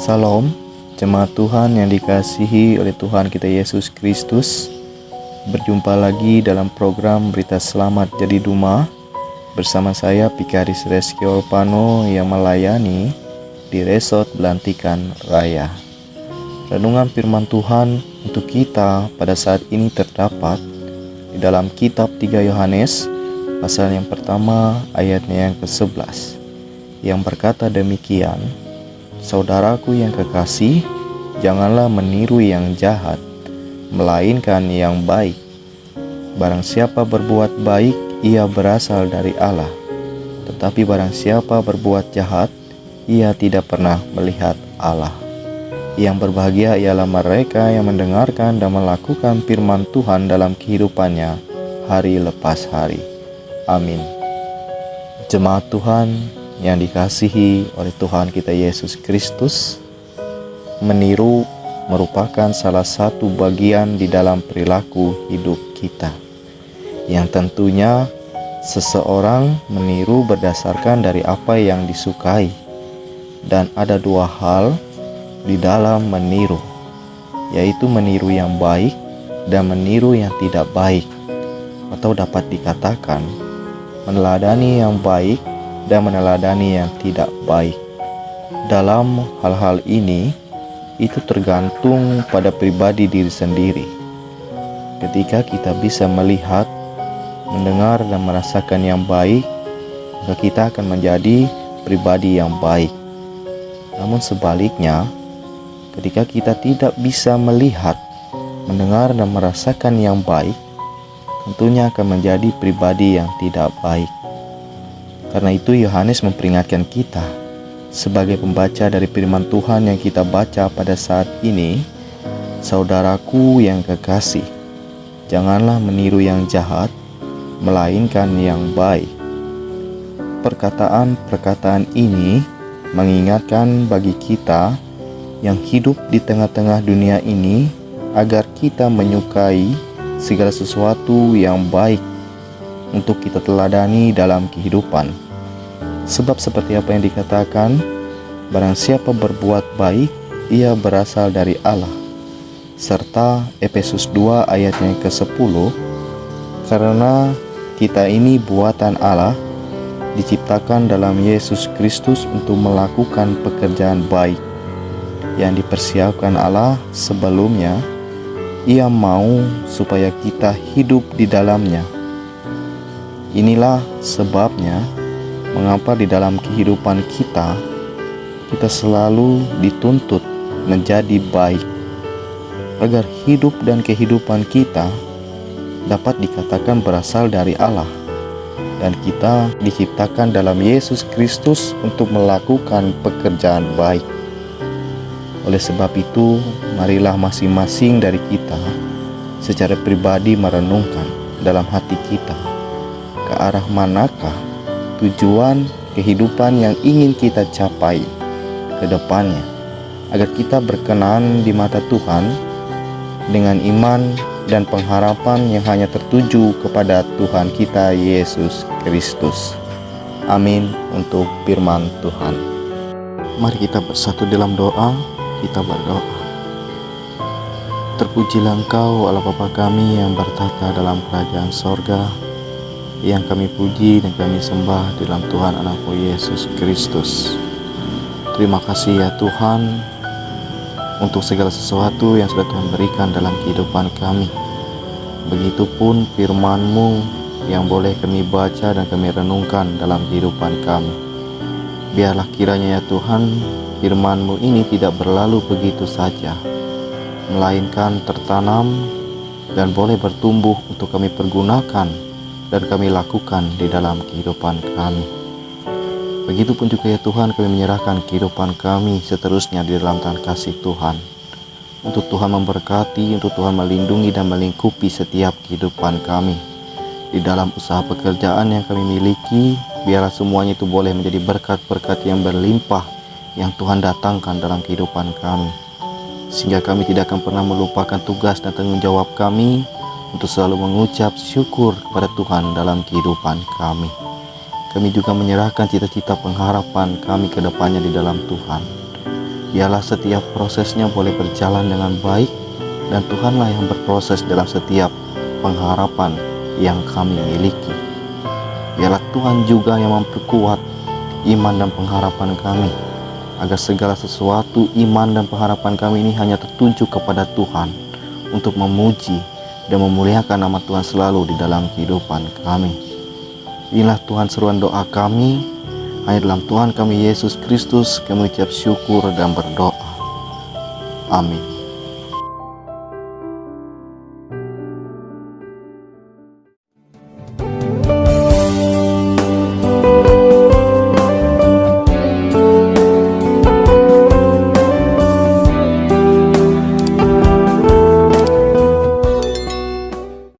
Salam, jemaat Tuhan yang dikasihi oleh Tuhan kita Yesus Kristus. Berjumpa lagi dalam program Berita Selamat Jadi Duma bersama saya Pikaris Reski Olpano yang melayani di Resort Belantikan Raya. Renungan firman Tuhan untuk kita pada saat ini terdapat di dalam kitab 3 Yohanes pasal yang pertama ayatnya yang ke-11 yang berkata demikian: Saudaraku yang kekasih, janganlah meniru yang jahat, melainkan yang baik. Barang siapa berbuat baik, ia berasal dari Allah. Tetapi barang siapa berbuat jahat, ia tidak pernah melihat Allah. Yang berbahagia ialah mereka yang mendengarkan dan melakukan firman Tuhan dalam kehidupannya hari lepas hari. Amin. Jemaat Tuhan yang dikasihi oleh Tuhan kita Yesus Kristus, meniru merupakan salah satu bagian di dalam perilaku hidup kita, yang tentunya seseorang meniru berdasarkan dari apa yang disukai. Dan ada dua hal di dalam meniru, yaitu meniru yang baik dan meniru yang tidak baik, atau dapat dikatakan meneladani yang baik dan meneladani yang tidak baik. Dalam hal-hal ini, itu tergantung pada pribadi diri sendiri. Ketika kita bisa melihat, mendengar dan merasakan yang baik, maka kita akan menjadi pribadi yang baik. Namun sebaliknya, ketika kita tidak bisa melihat, mendengar dan merasakan yang baik, tentunya akan menjadi pribadi yang tidak baik. Karena itu Yohanes memperingatkan kita sebagai pembaca dari firman Tuhan yang kita baca pada saat ini. Saudaraku yang kekasih, janganlah meniru yang jahat, melainkan yang baik. Perkataan-perkataan ini mengingatkan bagi kita yang hidup di tengah-tengah dunia ini agar kita menyukai segala sesuatu yang baik untuk kita teladani dalam kehidupan. Sebab seperti apa yang dikatakan, barang siapa berbuat baik, ia berasal dari Allah. Serta Efesus 2 ayatnya ke-10, karena kita ini buatan Allah, diciptakan dalam Yesus Kristus untuk melakukan pekerjaan baik yang dipersiapkan Allah sebelumnya. Ia mau supaya kita hidup di dalamnya. Inilah sebabnya mengapa di dalam kehidupan kita selalu dituntut menjadi baik, agar hidup dan kehidupan kita dapat dikatakan berasal dari Allah, dan kita diciptakan dalam Yesus Kristus untuk melakukan pekerjaan baik. Oleh sebab itu, marilah masing-masing dari kita secara pribadi merenungkan dalam hati kita, ke arah manakah tujuan kehidupan yang ingin kita capai ke depannya, agar kita berkenan di mata Tuhan dengan iman dan pengharapan yang hanya tertuju kepada Tuhan kita Yesus Kristus. Amin untuk firman Tuhan. Mari kita bersatu dalam doa. Kita berdoa. Terpujilah Engkau Allah Bapa kami yang bertata dalam kerajaan sorga, yang kami puji dan kami sembah dalam Tuhan Anakmu Yesus Kristus. Terima kasih ya Tuhan untuk segala sesuatu yang sudah Tuhan berikan dalam kehidupan kami. Begitupun firman-Mu yang boleh kami baca dan kami renungkan dalam kehidupan kami. Biarlah kiranya ya Tuhan, firman-Mu ini tidak berlalu begitu saja, melainkan tertanam dan boleh bertumbuh untuk kami pergunakan dan kami lakukan di dalam kehidupan kami. Begitupun juga ya Tuhan, kami menyerahkan kehidupan kami seterusnya di dalam tangan kasih Tuhan, untuk Tuhan memberkati, untuk Tuhan melindungi dan melingkupi setiap kehidupan kami. Di dalam usaha pekerjaan yang kami miliki, biarlah semuanya itu boleh menjadi berkat-berkat yang berlimpah yang Tuhan datangkan dalam kehidupan kami, sehingga kami tidak akan pernah melupakan tugas dan tanggung jawab kami untuk selalu mengucap syukur kepada Tuhan dalam kehidupan kami. Kami juga menyerahkan cita-cita pengharapan kami ke depannya di dalam Tuhan. Biarlah setiap prosesnya boleh berjalan dengan baik, dan Tuhanlah yang berproses dalam setiap pengharapan yang kami miliki. Biarlah Tuhan juga yang memperkuat iman dan pengharapan kami, agar segala sesuatu iman dan pengharapan kami ini hanya tertuju kepada Tuhan, untuk memuji dan memuliakan nama Tuhan selalu di dalam kehidupan kami. Inilah Tuhan seruan doa kami. Hanya dalam Tuhan kami Yesus Kristus kami ucap syukur dan berdoa. Amin.